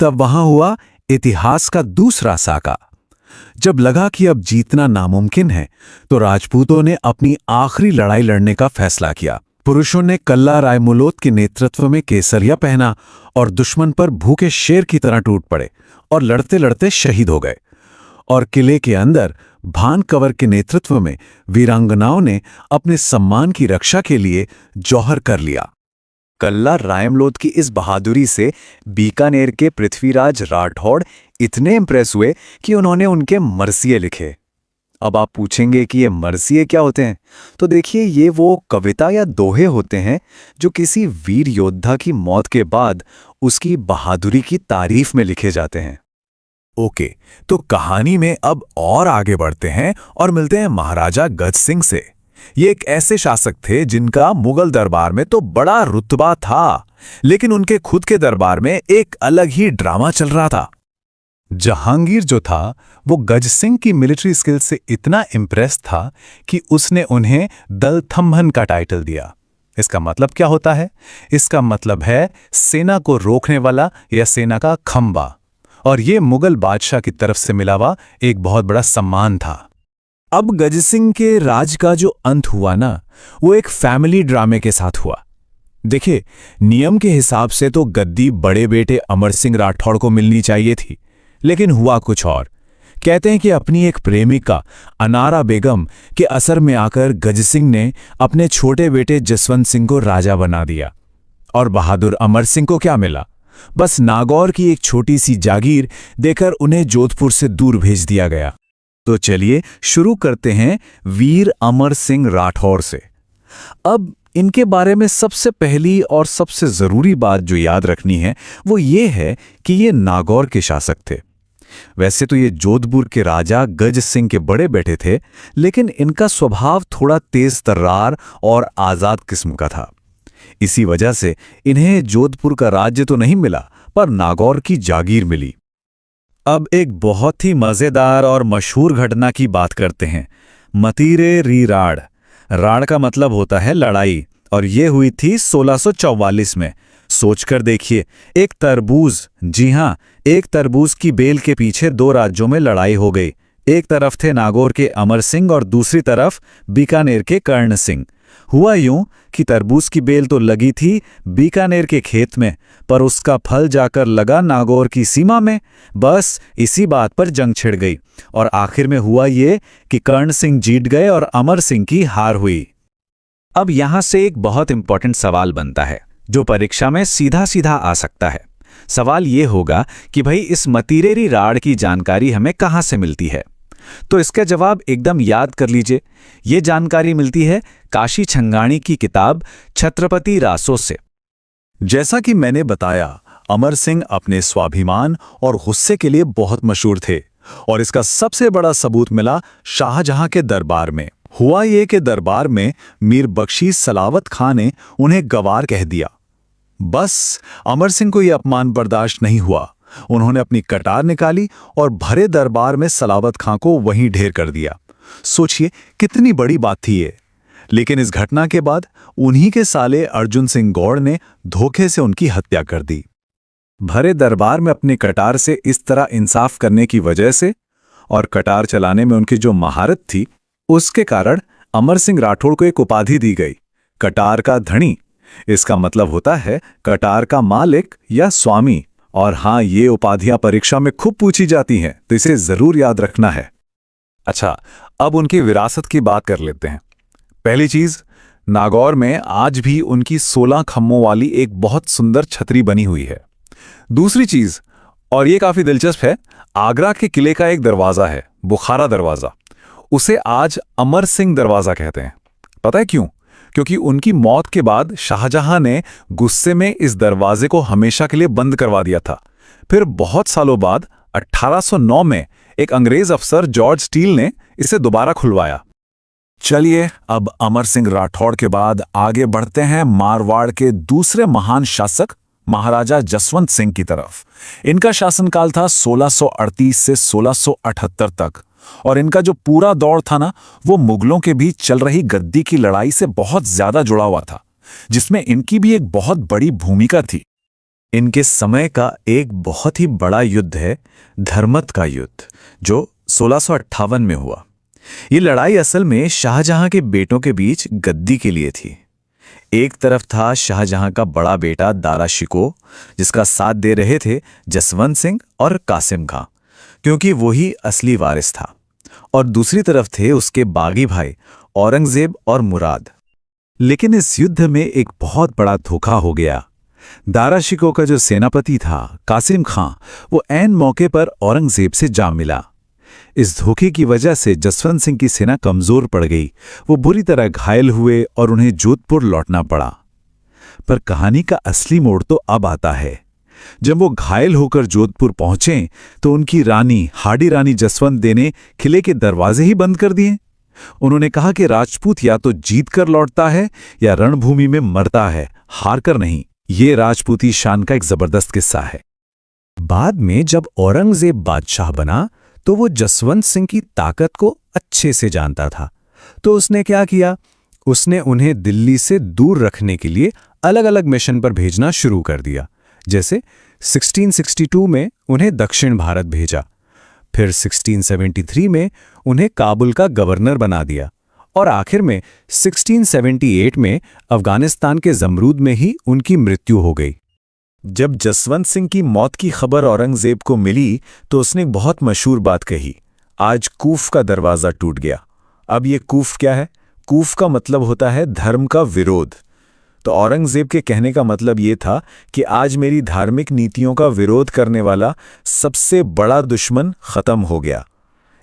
तब वहां हुआ इतिहास का दूसरा साका। जब लगा कि अब जीतना नामुमकिन है, तो राजपूतों ने अपनी आखिरी लड़ाई लड़ने का फैसला किया। पुरुषों ने कल्ला रायमलोत के नेतृत्व में केसरिया पहना और दुश्मन पर भूखे शेर की तरह टूट पड़े और लड़ते लड़ते शहीद हो गए। और किले के अंदर भान कंवर के नेतृत्व में वीरांगनाओं ने अपने सम्मान की रक्षा के लिए जौहर कर लिया। कल्ला रायमलोत की इस बहादुरी से बीकानेर के पृथ्वीराज राठौड़ इतने इंप्रेस हुए कि उन्होंने उनके मरसिये लिखे। अब आप पूछेंगे कि ये मरसिये क्या होते हैं? तो देखिए, ये वो कविता या दोहे होते हैं जो किसी वीर योद्धा की मौत के बाद उसकी बहादुरी की तारीफ में लिखे जाते हैं। ओके, तो कहानी में अब और आगे बढ़ते हैं और मिलते हैं महाराजा गज सिंह से। ये एक ऐसे शासक थे जिनका मुगल दरबार में तो बड़ा रुतबा था, लेकिन उनके खुद के दरबार में एक अलग ही ड्रामा चल रहा था। जहांगीर जो था वो गज सिंह की मिलिट्री स्किल से इतना इम्प्रेस था कि उसने उन्हें दलथम्भन का टाइटल दिया। इसका मतलब क्या होता है? इसका मतलब है सेना को रोकने वाला या सेना का खंबा। और ये मुगल बादशाह की तरफ से मिला हुआ एक बहुत बड़ा सम्मान था। अब गज सिंह के राज का जो अंत हुआ ना, वो एक फैमिली ड्रामे के साथ हुआ। देखिए, नियम के हिसाब से तो गद्दी बड़े बेटे अमर सिंह राठौड़ को मिलनी चाहिए थी, लेकिन हुआ कुछ और। कहते हैं कि अपनी एक प्रेमिका अनारा बेगम के असर में आकर गज सिंह ने अपने छोटे बेटे जसवंत सिंह को राजा बना दिया। और बहादुर अमर सिंह को क्या मिला? बस नागौर की एक छोटी सी जागीर देकर उन्हें जोधपुर से दूर भेज दिया गया। तो चलिए शुरू करते हैं वीर अमर सिंह राठौर से। अब इनके बारे में सबसे पहली और सबसे जरूरी बात जो याद रखनी है वो ये है कि ये नागौर के शासक थे। वैसे तो ये जोधपुर के राजा गज सिंह के बड़े बेटे थे, लेकिन इनका स्वभाव थोड़ा तेज तर्रार और आजाद किस्म का था। इसी वजह से इन्हें जोधपुर का राज्य तो नहीं मिला, पर नागौर की जागीर मिली। अब एक बहुत ही मजेदार और मशहूर घटना की बात करते हैं, मतीरे री राड़। राड़ का मतलब होता है लड़ाई, और ये हुई थी 1644 में। सोचकर देखिए, एक तरबूज, जी हां, एक तरबूज की बेल के पीछे दो राज्यों में लड़ाई हो गई। एक तरफ थे नागौर के अमर सिंह और दूसरी तरफ बीकानेर के कर्ण सिंह। हुआ यूं कि तरबूज की बेल तो लगी थी बीकानेर के खेत में, पर उसका फल जाकर लगा नागौर की सीमा में। बस इसी बात पर जंग छिड़ गई और आखिर में हुआ ये कि कर्ण सिंह जीत गए और अमर सिंह की हार हुई। अब यहां से एक बहुत इंपॉर्टेंट सवाल बनता है जो परीक्षा में सीधा सीधा आ सकता है। सवाल ये होगा कि भाई इस मतीरेरी राड़ की जानकारी हमें कहां से मिलती है? तो इसका जवाब एकदम याद कर लीजिए। ये जानकारी मिलती है काशी छंगाणी की किताब छत्रपति रासो से। जैसा कि मैंने बताया, अमर सिंह अपने स्वाभिमान और गुस्से के लिए बहुत मशहूर थे, और इसका सबसे बड़ा सबूत मिला शाहजहां के दरबार में। हुआ ये कि दरबार में मीर बख्शी सलावत खां ने उन्हें गवार कह दिया। बस अमर सिंह को यह अपमान बर्दाश्त नहीं हुआ। उन्होंने अपनी कटार निकाली और भरे दरबार में सलावत खां को वहीं ढेर कर दिया। सोचिए कितनी बड़ी बात थी ये। लेकिन इस घटना के बाद उन्हीं के साले अर्जुन सिंह गौड़ ने धोखे से उनकी हत्या कर दी। भरे दरबार में अपनी कटार से इस तरह इंसाफ करने की वजह से और कटार चलाने में उनकी जो महारत थी, उसके कारण अमर सिंह राठौड़ को एक उपाधि दी गई, कटार का धनी। इसका मतलब होता है कटार का मालिक या स्वामी। और हां, ये उपाधियां परीक्षा में खूब पूछी जाती हैं, तो इसे जरूर याद रखना है। अच्छा, अब उनकी विरासत की बात कर लेते हैं। पहली चीज, नागौर में आज भी उनकी 16 खम्भों वाली एक बहुत सुंदर छतरी बनी हुई है। दूसरी चीज, और ये काफी दिलचस्प है, आगरा के किले का एक दरवाजा है, बुखारा दरवाजा। उसे आज अमर सिंह दरवाजा कहते हैं। पता है क्यों? क्योंकि उनकी मौत के बाद शाहजहां ने गुस्से में इस दरवाजे को हमेशा के लिए बंद करवा दिया था। फिर बहुत सालों बाद 1809 में एक अंग्रेज अफसर जॉर्ज स्टील ने इसे दोबारा खुलवाया। चलिए अब अमर सिंह राठौड़ के बाद आगे बढ़ते हैं मारवाड़ के दूसरे महान शासक महाराजा जसवंत सिंह की तरफ। इनका शासनकाल था 1638 से 1678 तक, और इनका जो पूरा दौर था ना, वो मुगलों के बीच चल रही गद्दी की लड़ाई से बहुत ज्यादा जुड़ा हुआ था, जिसमें इनकी भी एक बहुत बड़ी भूमिका थी। इनके समय का एक बहुत ही बड़ा युद्ध है धर्मत का युद्ध, जो 1658 में हुआ। ये लड़ाई असल में शाहजहां के बेटों के बीच गद्दी के लिए थी। एक तरफ था शाहजहां का बड़ा बेटा दारा शिकोह, जिसका साथ दे रहे थे जसवंत सिंह और कासिम खां, क्योंकि वही असली वारिस था। और दूसरी तरफ थे उसके बागी भाई औरंगजेब और मुराद। लेकिन इस युद्ध में एक बहुत बड़ा धोखा हो गया। दारा शिकोह का जो सेनापति था कासिम खां, वो ऐन मौके पर औरंगजेब से जा मिला। इस धोखे की वजह से जसवंत सिंह की सेना कमजोर पड़ गई। वो बुरी तरह घायल हुए और उन्हें जोधपुर लौटना पड़ा। पर कहानी का असली मोड़ तो अब आता है। जब वो घायल होकर जोधपुर पहुंचे तो उनकी रानी हाडी रानी जसवंत दे ने किले के दरवाजे ही बंद कर दिए। उन्होंने कहा कि राजपूत या तो जीत कर लौटता है या रणभूमि में मरता है, हार कर नहीं। ये राजपूती शान का एक जबरदस्त किस्सा है। बाद में जब औरंगजेब बादशाह बना तो वो जसवंत सिंह की ताकत को अच्छे से जानता था। तो उसने क्या किया? उसने उन्हें दिल्ली से दूर रखने के लिए अलग अलग मिशन पर भेजना शुरू कर दिया। जैसे 1662 में उन्हें दक्षिण भारत भेजा, फिर 1673 में उन्हें काबुल का गवर्नर बना दिया, और आखिर में 1678 में अफगानिस्तान के जमरूद में ही उनकी मृत्यु हो गई। जब जसवंत सिंह की मौत की खबर औरंगजेब को मिली तो उसने एक बहुत मशहूर बात कही, आज कूफ का दरवाजा टूट गया। अब ये कूफ क्या है? कूफ का मतलब होता है धर्म का विरोध। तो औरंगजेब के कहने का मतलब ये था कि आज मेरी धार्मिक नीतियों का विरोध करने वाला सबसे बड़ा दुश्मन खत्म हो गया।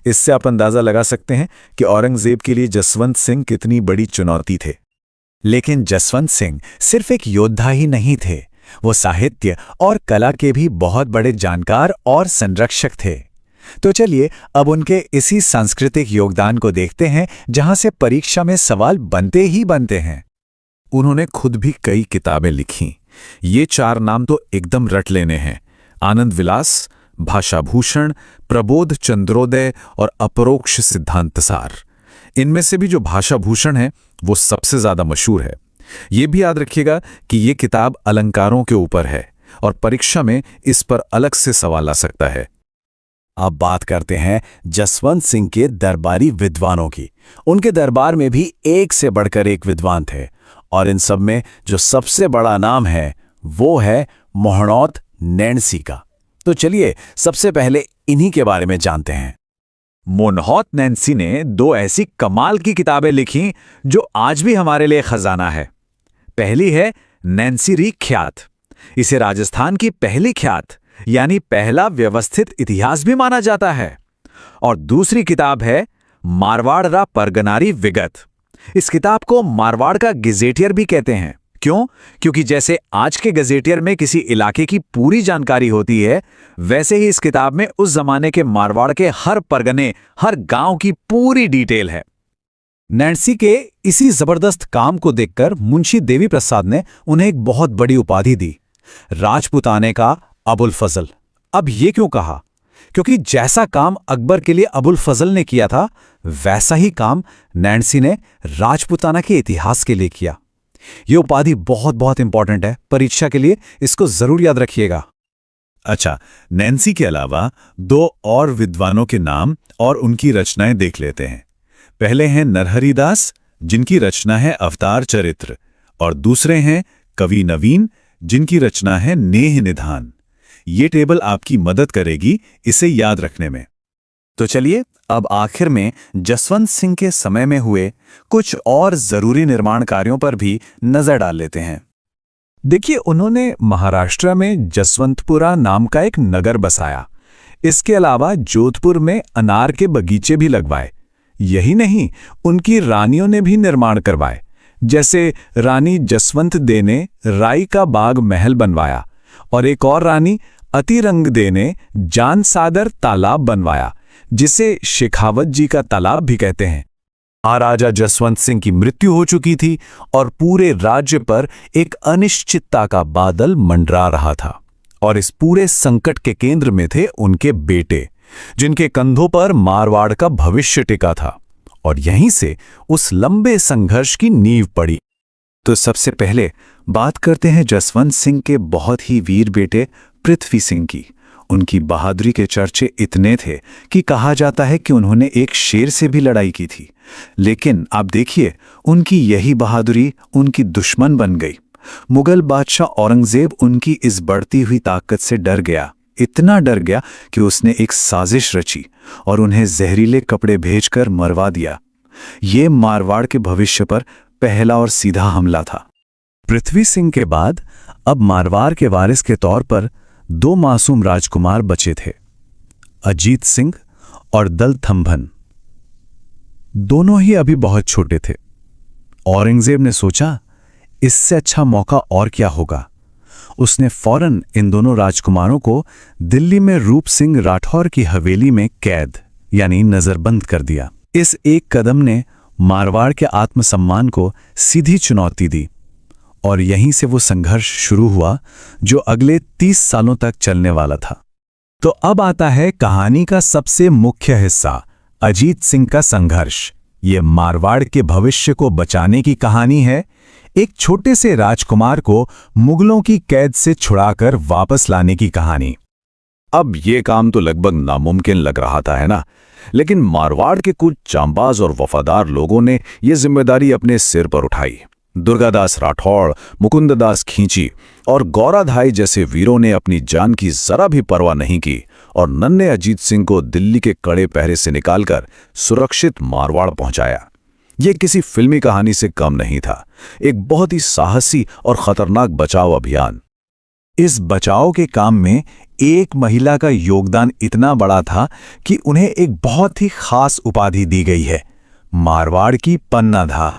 इससे आप अंदाजा लगा सकते हैं कि औरंगजेब के लिए जसवंत सिंह कितनी बड़ी चुनौती थे। लेकिन जसवंत सिंह सिर्फ एक योद्धा ही नहीं थे, वो साहित्य और कला के भी बहुत बड़े जानकार और संरक्षक थे। तो चलिए अब उनके इसी सांस्कृतिक योगदान को देखते हैं, जहां से परीक्षा में सवाल बनते ही बनते हैं। उन्होंने खुद भी कई किताबें लिखीं। ये 4 नाम तो एकदम रट लेने हैं: आनंद विलास, भाषाभूषण, प्रबोध चंद्रोदय और अपरोक्ष सिद्धांतसार। इनमें से भी जो भाषाभूषण है वो सबसे ज्यादा मशहूर है। ये भी याद रखिएगा कि ये किताब अलंकारों के ऊपर है और परीक्षा में इस पर अलग से सवाल आ सकता है। अब बात करते हैं जसवंत सिंह के दरबारी विद्वानों की। उनके दरबार में भी एक से बढ़कर एक विद्वान थे, और इन सब में जो सबसे बड़ा नाम है वो है मोहनौत नैणसी का। तो चलिए सबसे पहले इन्हीं के बारे में जानते हैं। मोहनौत नैणसी ने 2 ऐसी कमाल की किताबें लिखी जो आज भी हमारे लिए खजाना है। पहली है नैणसी री ख्यात। इसे राजस्थान की पहली ख्यात यानी पहला व्यवस्थित इतिहास भी माना जाता है। और दूसरी किताब है मारवाड़ रा परगनारी विगत। इस किताब को मारवाड़ का गजेटियर भी कहते हैं। क्यों? क्योंकि जैसे आज के गजेटियर में किसी इलाके की पूरी जानकारी होती है, वैसे ही इस किताब में उस जमाने के मारवाड़ के हर परगने, हर गांव की पूरी डिटेल है। नैणसी के इसी जबरदस्त काम को देखकर मुंशी देवी प्रसाद ने उन्हें एक बहुत बड़ी उपाधि दी, राजपुताने का अबुल फजल। अब ये क्यों कहा? क्योंकि जैसा काम अकबर के लिए अबुल फजल ने किया था, वैसा ही काम नैणसी ने राजपुताना के इतिहास के लिए किया। यह उपाधि बहुत बहुत इंपॉर्टेंट है परीक्षा के लिए, इसको जरूर याद रखिएगा। अच्छा, नैणसी के अलावा 2 और विद्वानों के नाम और उनकी रचनाएं देख लेते हैं। पहले हैं नरहरि दास, जिनकी रचना है अवतार चरित्र, और दूसरे हैं कवि नवीन, जिनकी रचना है नेह निधान। ये टेबल आपकी मदद करेगी इसे याद रखने में। तो चलिए अब आखिर में जसवंत सिंह के समय में हुए कुछ और जरूरी निर्माण कार्यों पर भी नजर डाल लेते हैं। देखिए, उन्होंने महाराष्ट्र में जसवंतपुरा नाम का एक नगर बसाया। इसके अलावा जोधपुर में अनार के बगीचे भी लगवाए। यही नहीं, उनकी रानियों ने भी निर्माण करवाए। जैसे रानी जसवंत दे ने राई का बाग महल बनवाया और एक और रानी अतिरंग दे ने जान सादर तालाब बनवाया, जिसे शेखावत जी का तालाब भी कहते हैं। महाराजा जसवंत सिंह की मृत्यु हो चुकी थी और पूरे राज्य पर एक अनिश्चितता का बादल मंडरा रहा था। और इस पूरे संकट के केंद्र में थे उनके बेटे, जिनके कंधों पर मारवाड़ का भविष्य टिका था। और यहीं से उस लंबे संघर्ष की नींव पड़ी। तो सबसे पहले बात करते हैं जसवंत सिंह के बहुत ही वीर बेटे पृथ्वी सिंह की। उनकी बहादुरी के चर्चे इतने थे कि कहा जाता है कि उन्होंने एक शेर से भी लड़ाई की थी। लेकिन आप देखिए, उनकी यही बहादुरी उनकी दुश्मन बन गई। मुगल बादशाह औरंगजेब उनकी इस बढ़ती हुई ताकत से डर गया, इतना डर गया कि उसने एक साजिश रची और उन्हें जहरीले कपड़े भेजकर मरवा दिया। ये मारवाड़ के भविष्य पर पहला और सीधा हमला था। पृथ्वी सिंह के बाद अब मारवाड़ के वारिस के तौर पर 2 मासूम राजकुमार बचे थे, अजीत सिंह और दलथंभन। दोनों ही अभी बहुत छोटे थे। औरंगजेब ने सोचा, इससे अच्छा मौका और क्या होगा। उसने फौरन इन दोनों राजकुमारों को दिल्ली में रूप सिंह राठौर की हवेली में कैद यानी नजरबंद कर दिया। इस एक कदम ने मारवाड़ के आत्मसम्मान को सीधी चुनौती दी और यहीं से वो संघर्ष शुरू हुआ जो अगले 30 सालों तक चलने वाला था। तो अब आता है कहानी का सबसे मुख्य हिस्सा, अजीत सिंह का संघर्ष। ये मारवाड़ के भविष्य को बचाने की कहानी है। एक छोटे से राजकुमार को मुगलों की कैद से छुड़ाकर वापस लाने की कहानी। अब ये काम तो लगभग नामुमकिन लग रहा था, है ना? लेकिन मारवाड़ के कुछ जांबाज और वफादार लोगों ने ये जिम्मेदारी अपने सिर पर उठाई। दुर्गादास राठौड़, मुकुंददास खींची और गौराधाई जैसे वीरों ने अपनी जान की जरा भी परवाह नहीं की और नन्हे अजीत सिंह को दिल्ली के कड़े पहरे से निकालकर सुरक्षित मारवाड़ पहुंचाया। यह किसी फिल्मी कहानी से कम नहीं था, एक बहुत ही साहसी और खतरनाक बचाव अभियान। इस बचाव के काम में एक महिला का योगदान इतना बड़ा था कि उन्हें एक बहुत ही खास उपाधि दी गई है, मारवाड़ की पन्नाधा।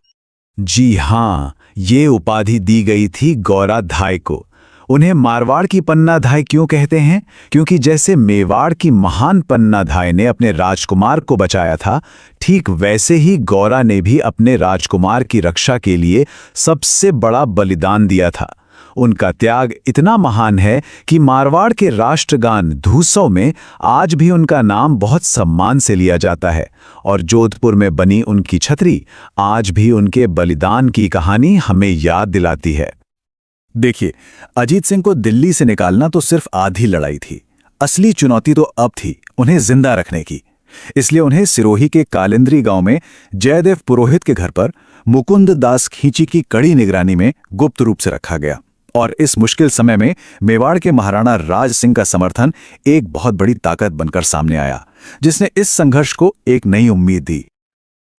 जी हां, ये उपाधि दी गई थी गौराधाई को। उन्हें मारवाड़ की पन्नाधाई क्यों कहते हैं? क्योंकि जैसे मेवाड़ की महान पन्नाधाई ने अपने राजकुमार को बचाया था, ठीक वैसे ही गौरा ने भी अपने राजकुमार की रक्षा के लिए सबसे बड़ा बलिदान दिया था। उनका त्याग इतना महान है कि मारवाड़ के राष्ट्रगान धूसों में आज भी उनका नाम बहुत सम्मान से लिया जाता है और जोधपुर में बनी उनकी छतरी आज भी उनके बलिदान की कहानी हमें याद दिलाती है। देखिए, अजीत सिंह को दिल्ली से निकालना तो सिर्फ आधी लड़ाई थी। असली चुनौती तो अब थी उन्हें जिंदा रखने की। इसलिए उन्हें सिरोही के कालिंद्री गांव में जयदेव पुरोहित के घर पर मुकुंद दास खींची की कड़ी निगरानी में गुप्त रूप से रखा गया। और इस मुश्किल समय में मेवाड़ के महाराणा राज सिंह का समर्थन एक बहुत बड़ी ताकत बनकर सामने आया, जिसने इस संघर्ष को एक नई उम्मीद दी।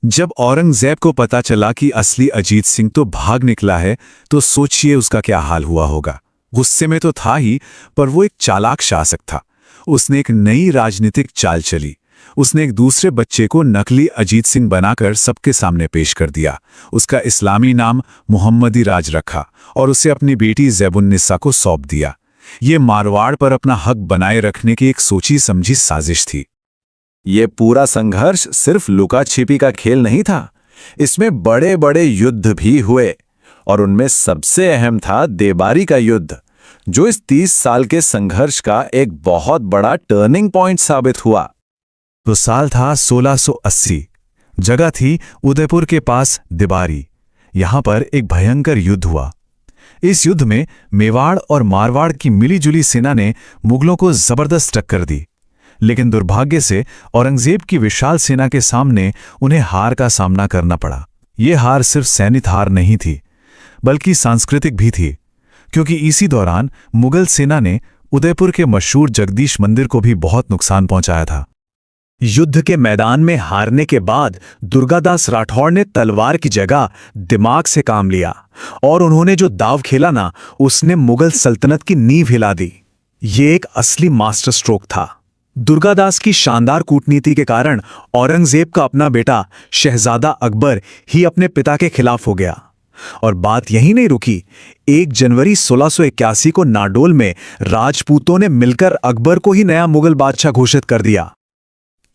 जब औरंगजेब को पता चला कि असली अजीत सिंह तो भाग निकला है, तो सोचिए उसका क्या हाल हुआ होगा। गुस्से में तो था ही, पर वो एक चालाक शासक था। उसने एक नई राजनीतिक चाल चली। उसने एक दूसरे बच्चे को नकली अजीत सिंह बनाकर सबके सामने पेश कर दिया। उसका इस्लामी नाम मुहम्मदी राज रखा और उसे अपनी बेटी ज़ैबुन्निसा को सौंप दिया। ये मारवाड़ पर अपना हक बनाए रखने की एक सोची समझी साजिश थी। ये पूरा संघर्ष सिर्फ लुका छिपी का खेल नहीं था, इसमें बड़े बड़े युद्ध भी हुए और उनमें सबसे अहम था देबारी का युद्ध, जो इस 30 साल के संघर्ष का एक बहुत बड़ा टर्निंग पॉइंट साबित हुआ। तो साल था 1680। जगह थी उदयपुर के पास देबारी। यहां पर एक भयंकर युद्ध हुआ। इस युद्ध में मेवाड़ और मारवाड़ की मिलीजुली सेना ने मुगलों को जबरदस्त टक्कर दी, लेकिन दुर्भाग्य से औरंगजेब की विशाल सेना के सामने उन्हें हार का सामना करना पड़ा। यह हार सिर्फ सैनिक हार नहीं थी, बल्कि सांस्कृतिक भी थी, क्योंकि इसी दौरान मुगल सेना ने उदयपुर के मशहूर जगदीश मंदिर को भी बहुत नुकसान पहुंचाया था। युद्ध के मैदान में हारने के बाद दुर्गादास राठौड़ ने तलवार की जगह दिमाग से काम लिया और उन्होंने जो दाव खेला ना, उसने मुगल सल्तनत की नींव हिला दी। ये एक असली मास्टर स्ट्रोक था। दुर्गादास की शानदार कूटनीति के कारण औरंगजेब का अपना बेटा शहजादा अकबर ही अपने पिता के खिलाफ हो गया। और बात यहीं नहीं रुकी। 1 जनवरी 1681 को नाडोल में राजपूतों ने मिलकर अकबर को ही नया मुगल बादशाह घोषित कर दिया।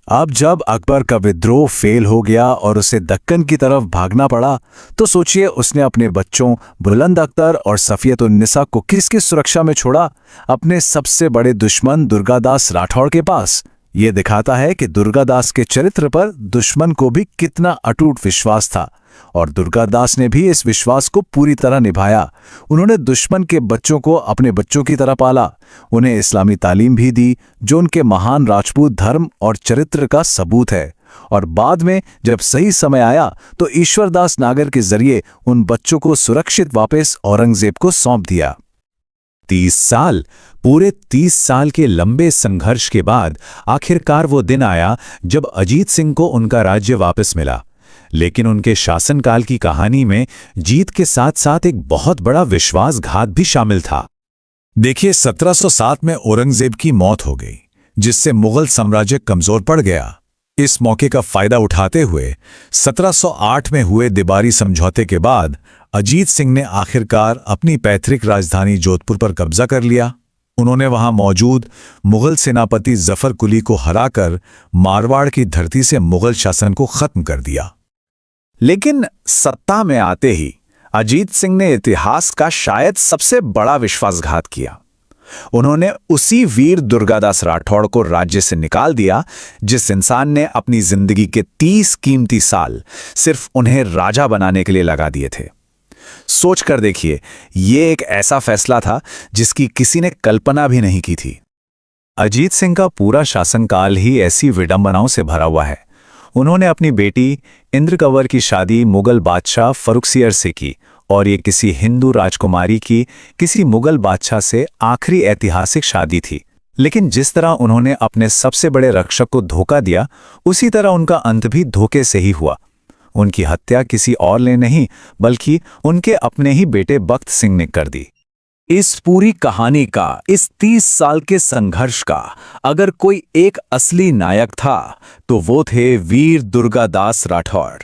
अब जब अकबर का विद्रोह फेल हो गया और उसे दक्कन की तरफ भागना पड़ा, तो सोचिए उसने अपने बच्चों बुलंद अख्तर और सफियतुन्निसा को किसकी सुरक्षा में छोड़ा? अपने सबसे बड़े दुश्मन दुर्गादास राठौड़ के पास। ये दिखाता है कि दुर्गादास के चरित्र पर दुश्मन को भी कितना अटूट विश्वास था, और दुर्गादास ने भी इस विश्वास को पूरी तरह निभाया। उन्होंने दुश्मन के बच्चों को अपने बच्चों की तरह पाला, उन्हें इस्लामी तालीम भी दी, जो उनके महान राजपूत धर्म और चरित्र का सबूत है। और बाद में जब सही समय आया तो ईश्वरदास नागर के जरिए उन बच्चों को सुरक्षित वापस औरंगजेब को सौंप दिया। 30 साल, पूरे 30 साल के लंबे संघर्ष के बाद आखिरकार वो दिन आया जब अजीत सिंह को उनका राज्य वापस मिला। लेकिन उनके शासनकाल की कहानी में जीत के साथ साथ एक बहुत बड़ा विश्वासघात भी शामिल था। देखिए, 1707 में औरंगजेब की मौत हो गई, जिससे मुगल साम्राज्य कमजोर पड़ गया। इस मौके का फायदा उठाते हुए 1708 में हुए दिबारी समझौते के बाद अजीत सिंह ने आखिरकार अपनी पैतृक राजधानी जोधपुर पर कब्जा कर लिया। उन्होंने वहां मौजूद मुगल सेनापति जफर कुली को हराकर मारवाड़ की धरती से मुगल शासन को खत्म कर दिया। लेकिन सत्ता में आते ही अजीत सिंह ने इतिहास का शायद सबसे बड़ा विश्वासघात किया। उन्होंने उसी वीर दुर्गादास राठौड़ को राज्य से निकाल दिया, जिस इंसान ने अपनी जिंदगी के 30 कीमती साल सिर्फ उन्हें राजा बनाने के लिए लगा दिए थे। सोच कर देखिए, ये एक ऐसा फैसला था जिसकी किसी ने कल्पना भी नहीं की थी। अजीत सिंह का पूरा शासनकाल ही ऐसी विडंबनाओं से भरा हुआ है। उन्होंने अपनी बेटी इंद्र कंवर की शादी मुगल बादशाह फर्रुखसियर से की, और ये किसी हिंदू राजकुमारी की किसी मुगल बादशाह से आखिरी ऐतिहासिक शादी थी। लेकिन जिस तरह उन्होंने अपने सबसे बड़े रक्षक को धोखा दिया, उसी तरह उनका अंत भी धोखे से ही हुआ। उनकी हत्या किसी और ने नहीं, बल्कि उनके अपने ही बेटे बख्त सिंह ने कर दी। इस पूरी कहानी का, इस 30 साल के संघर्ष का अगर कोई एक असली नायक था, तो वो थे वीर दुर्गादास राठौड़।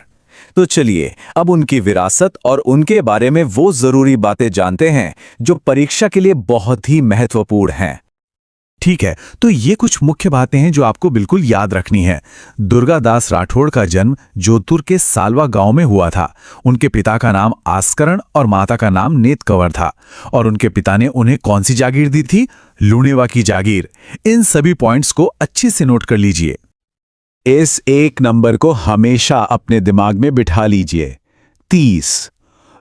तो चलिए अब उनकी विरासत और उनके बारे में वो जरूरी बातें जानते हैं जो परीक्षा के लिए बहुत ही महत्वपूर्ण हैं। ठीक है, तो ये कुछ मुख्य बातें हैं जो आपको बिल्कुल याद रखनी है। दुर्गादास राठौड़ का जन्म जोधपुर के सालवा गांव में हुआ था। उनके पिता का नाम आस्करण और माता का नाम नेत कंवर था। और उनके पिता ने उन्हें कौन सी जागीर दी थी? लुणेवा की जागीर। इन सभी पॉइंट्स को अच्छे से नोट कर लीजिए। इस एक नंबर को हमेशा अपने दिमाग में बिठा लीजिए। 30।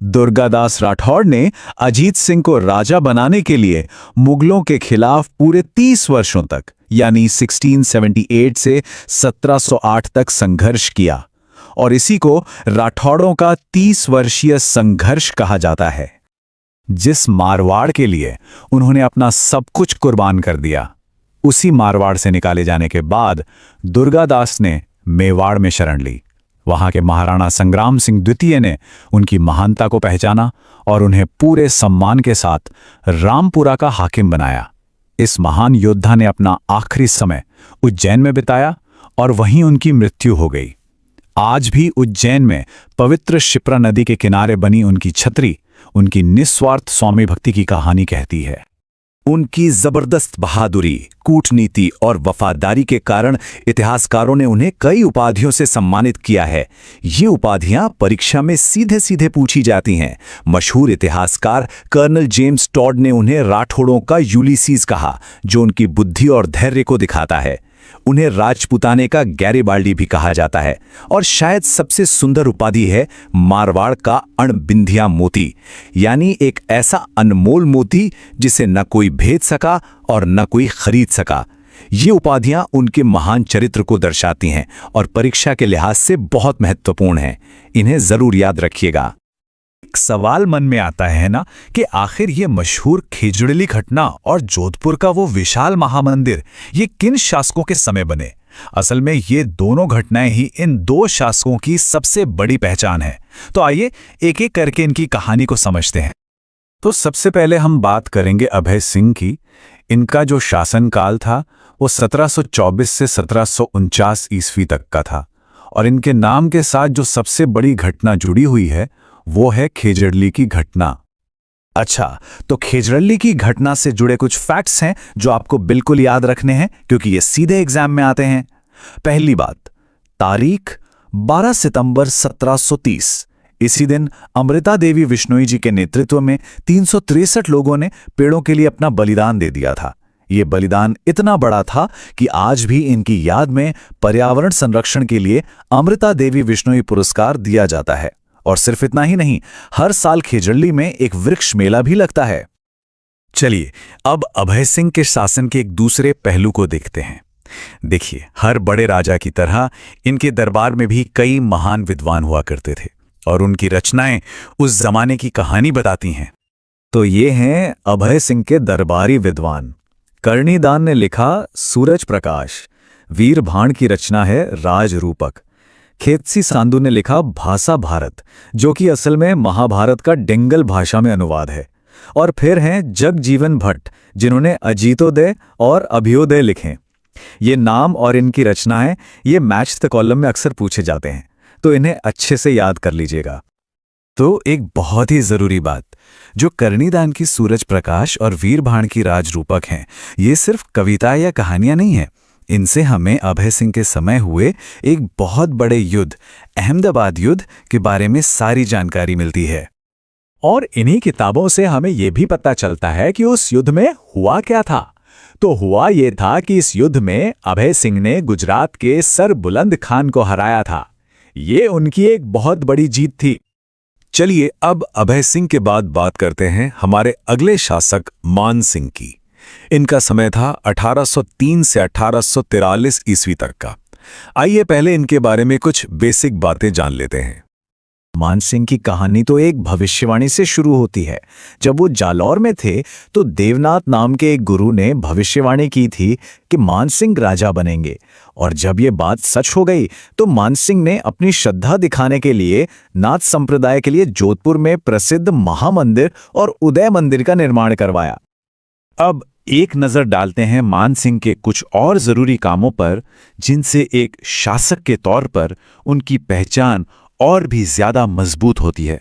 दुर्गादास राठौड़ ने अजीत सिंह को राजा बनाने के लिए मुगलों के खिलाफ पूरे 30 वर्षों तक, यानी 1678 से 1708 तक संघर्ष किया, और इसी को राठौड़ों का 30 वर्षीय संघर्ष कहा जाता है। जिस मारवाड़ के लिए उन्होंने अपना सब कुछ कुर्बान कर दिया, उसी मारवाड़ से निकाले जाने के बाद दुर्गादास ने मेवाड़ में शरण ली। वहां के महाराणा संग्राम सिंह द्वितीय ने उनकी महानता को पहचाना और उन्हें पूरे सम्मान के साथ रामपुरा का हाकिम बनाया। इस महान योद्धा ने अपना आखिरी समय उज्जैन में बिताया और वहीं उनकी मृत्यु हो गई। आज भी उज्जैन में पवित्र शिप्रा नदी के किनारे बनी उनकी छतरी उनकी निस्वार्थ स्वामी भक्ति की कहानी कहती है। उनकी जबरदस्त बहादुरी, कूटनीति और वफादारी के कारण इतिहासकारों ने उन्हें कई उपाधियों से सम्मानित किया है। ये उपाधियां परीक्षा में सीधे सीधे पूछी जाती हैं। मशहूर इतिहासकार कर्नल जेम्स टॉड ने उन्हें राठौड़ों का यूलिसीज कहा, जो उनकी बुद्धि और धैर्य को दिखाता है। उन्हें राजपुताने का गैरिबाल्डी भी कहा जाता है। और शायद सबसे सुंदर उपाधि है मारवाड़ का अणबिंधिया मोती, यानी एक ऐसा अनमोल मोती जिसे न कोई भेद सका और न कोई खरीद सका। ये उपाधियां उनके महान चरित्र को दर्शाती हैं और परीक्षा के लिहाज से बहुत महत्वपूर्ण हैं। इन्हें जरूर याद रखिएगा। एक सवाल मन में आता है ना कि आखिर ये मशहूर खेजड़िली घटना और जोधपुर का वो विशाल महामंदिर ये किन शासकों के समय बने? असल में ये दोनों घटनाएं ही इन दो शासकों की सबसे बड़ी पहचान है। तो आइए एक एक करके इनकी कहानी को समझते हैं। तो सबसे पहले हम बात करेंगे अभय सिंह की। इनका जो शासनकाल था वो 1724 से 1749 ईस्वी तक का था, और इनके नाम के साथ जो सबसे बड़ी घटना जुड़ी हुई है वो है खेजड़ली की घटना। अच्छा, तो खेजड़ली की घटना से जुड़े कुछ फैक्ट्स हैं जो आपको बिल्कुल याद रखने हैं, क्योंकि ये सीधे एग्जाम में आते हैं। पहली बात, तारीख 12 सितंबर 1730। इसी दिन अमृता देवी विश्नोई जी के नेतृत्व में 363 लोगों ने पेड़ों के लिए अपना बलिदान दे दिया था। ये बलिदान इतना बड़ा था कि आज भी इनकी याद में पर्यावरण संरक्षण के लिए अमृता देवी विश्नोई पुरस्कार दिया जाता है। और सिर्फ इतना ही नहीं, हर साल खेजड़ली में एक वृक्ष मेला भी लगता है। चलिए अब अभय सिंह के शासन के एक दूसरे पहलू को देखते हैं। देखिए, हर बड़े राजा की तरह इनके दरबार में भी कई महान विद्वान हुआ करते थे, और उनकी रचनाएं उस जमाने की कहानी बताती हैं। तो ये हैं अभय सिंह के दरबारी विद्वान। कर्णीदान ने लिखा सूरज प्रकाश। वीर भाण की रचना है राजरूपक। खेतसी सांधु ने लिखा भाषा भारत, जो कि असल में महाभारत का डेंगल भाषा में अनुवाद है। और फिर हैं जगजीवन भट्ट, जिन्होंने अजीतोदय और अभ्योदय लिखे। ये नाम और इनकी रचनाएं ये मैच द कॉलम में अक्सर पूछे जाते हैं, तो इन्हें अच्छे से याद कर लीजिएगा। तो एक बहुत ही जरूरी बात, जो कर्णीदान की सूरज प्रकाश और वीर भाण की राजरूपक हैं, ये सिर्फ कविता या कहानियां नहीं है। इनसे हमें अभय सिंह के समय हुए एक बहुत बड़े युद्ध, अहमदाबाद युद्ध के बारे में सारी जानकारी मिलती है। और इन्हीं किताबों से हमें यह भी पता चलता है कि उस युद्ध में हुआ क्या था। तो हुआ ये था कि इस युद्ध में अभय सिंह ने गुजरात के सर बुलंद खान को हराया था। ये उनकी एक बहुत बड़ी जीत थी। चलिए अब अभय सिंह के बाद बात करते हैं हमारे अगले शासक मान सिंह की। इनका समय था 1803 से 1843 ईस्वी तक का। आइए पहले इनके बारे में कुछ बेसिक बातें जान लेते हैं। मान सिंह की कहानी तो एक भविष्यवाणी से शुरू होती है। जब वो जालौर में थे तो देवनाथ नाम के एक गुरु ने भविष्यवाणी की थी कि मान सिंह राजा बनेंगे, और जब ये बात सच हो गई तो मान सिंह ने अपनी श्रद्धा दिखाने के लिए नाथ संप्रदाय के लिए जोधपुर में प्रसिद्ध महामंदिर और उदय मंदिर का निर्माण करवाया। अब एक नजर डालते हैं मान सिंह के कुछ और जरूरी कामों पर, जिनसे एक शासक के तौर पर उनकी पहचान और भी ज्यादा मजबूत होती है।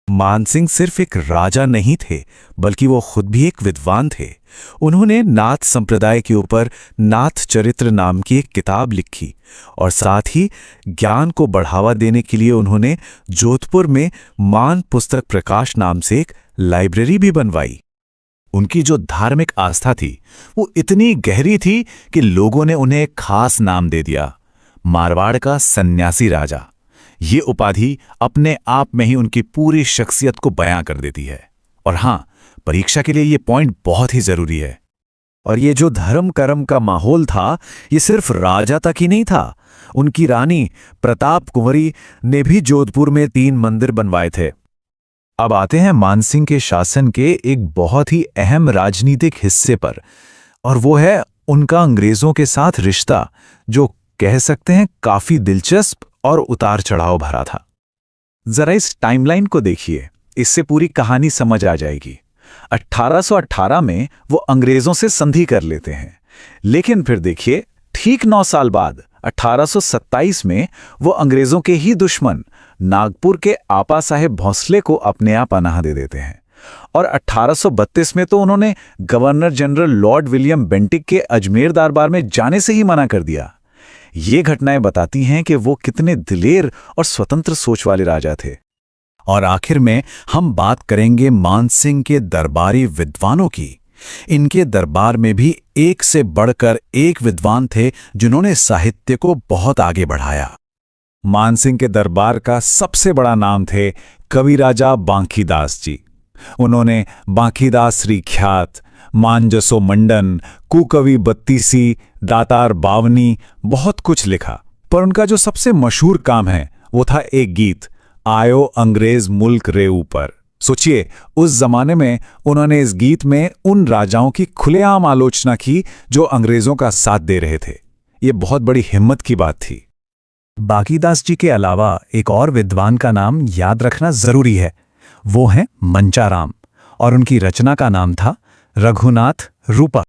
मान सिंह सिर्फ एक राजा नहीं थे, बल्कि वो खुद भी एक विद्वान थे। उन्होंने नाथ संप्रदाय के ऊपर नाथ चरित्र नाम की एक किताब लिखी, और साथ ही ज्ञान को बढ़ावा देने के लिए उन्होंने जोधपुर में मान पुस्तक प्रकाश नाम से एक लाइब्रेरी भी बनवाई। उनकी जो धार्मिक आस्था थी वो इतनी गहरी थी कि लोगों ने उन्हें एक खास नाम दे दिया, मारवाड़ का सन्यासी राजा। ये उपाधि अपने आप में ही उनकी पूरी शख्सियत को बयां कर देती है। और हां, परीक्षा के लिए ये पॉइंट बहुत ही जरूरी है। और ये जो धर्म कर्म का माहौल था, ये सिर्फ राजा तक ही नहीं था। उनकी रानी प्रताप कुंवरी ने भी जोधपुर में 3 मंदिर बनवाए थे। अब आते हैं मान सिंह के शासन के एक बहुत ही अहम राजनीतिक हिस्से पर, और वो है उनका अंग्रेजों के साथ रिश्ता, जो कह सकते हैं काफी दिलचस्प और उतार चढ़ाव भरा था। जरा इस टाइमलाइन को देखिए, इससे पूरी कहानी समझ आ जाएगी। 1818 में वो अंग्रेजों से संधि कर लेते हैं, लेकिन फिर देखिए ठीक 9 साल बाद 1827 में वो अंग्रेजों के ही दुश्मन नागपुर के आपा साहेब भोंसले को अपने यहाँ पनाह दे देते हैं। और 1832 में तो उन्होंने governor general Lord William Bentinck के अजमेर दरबार में जाने से ही मना कर दिया। ये घटनाएं बताती हैं कि वो कितने दिलेर और स्वतंत्र सोच वाले राजा थे। और आखिर में हम बात करेंगे मान सिंह के दरबारी विद्वानों की। इनके दरबार में भी एक से बढ़कर एक विद्वान थे जिन्होंने साहित्य को बहुत आगे बढ़ाया। मान सिंह के दरबार का सबसे बड़ा नाम थे कविराजा बांकीदास जी। उन्होंने बांकीदास श्री ख्यात, मानजसो मंडन, कुकवि बत्तीसी, दातार बावनी बहुत कुछ लिखा। पर उनका जो सबसे मशहूर काम है वो था एक गीत, आयो अंग्रेज मुल्क रे ऊपर। सोचिए, उस जमाने में उन्होंने इस गीत में उन राजाओं की खुलेआम आलोचना की जो अंग्रेजों का साथ दे रहे थे। ये बहुत बड़ी हिम्मत की बात थी। बाकीदास जी के अलावा एक और विद्वान का नाम याद रखना जरूरी है। वो हैं मंचाराम, और उनकी रचना का नाम था रघुनाथ रूपक।